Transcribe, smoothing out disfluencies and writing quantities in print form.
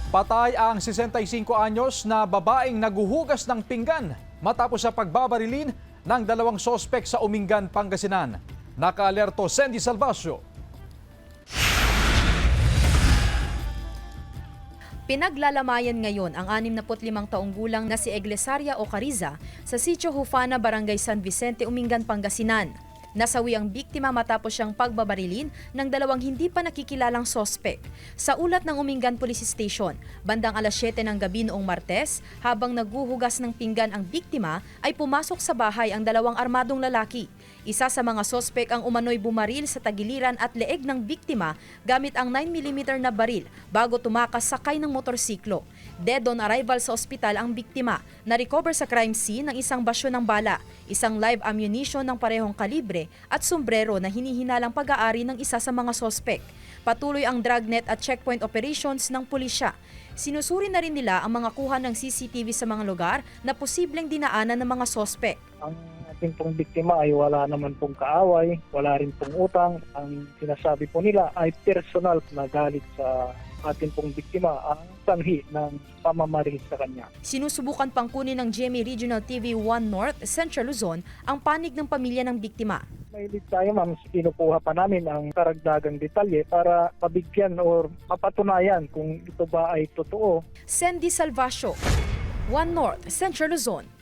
Patay ang 65 anyos na babaeng naguhugas ng pinggan matapos sa pagbabarilin ng dalawang sospek sa Umingan, Pangasinan. Nakaalerto Sandy Salvacio. Pinaglalamayan ngayon ang 65 taong gulang na si Eglesaria Ocariza sa Sitio Hufana, Barangay San Vicente, Umingan, Pangasinan. Nasawi ang biktima matapos siyang pagbabarilin ng dalawang hindi pa nakikilalang sospek. Sa ulat ng Umingan Police Station, bandang alas 7 ng gabi noong Martes, habang naghuhugas ng pinggan ang biktima, ay pumasok sa bahay ang dalawang armadong lalaki. Isa sa mga sospek ang umano'y bumaril sa tagiliran at leeg ng biktima gamit ang 9mm na baril bago tumakas sakay ng motorsiklo. Dead on arrival sa ospital ang biktima. Na-recover sa crime scene ng isang basyo ng bala, isang live ammunition ng parehong kalibre at sombrero na hinihinalang pag-aari ng isa sa mga sospek. Patuloy ang dragnet at checkpoint operations ng pulisya. Sinusuri na rin nila ang mga kuha ng CCTV sa mga lugar na posibleng dinaanan ng mga sospek. Ang ating pong biktima ay wala naman pong kaaway, wala rin pong utang. Ang sinasabi po nila ay personal na galit sa ating pong biktima ang sanhi ng pamamaril sa kanya. Sinusubukan pang kunin ng GMA Regional TV 1 North, Central Luzon, ang panig ng pamilya ng biktima. Mahilig tayo ma'am, kinukuha pa namin ang karagdagang detalye para pabigyan o mapatunayan kung ito ba ay totoo. Sandy Salvacio, 1 North, Central Luzon.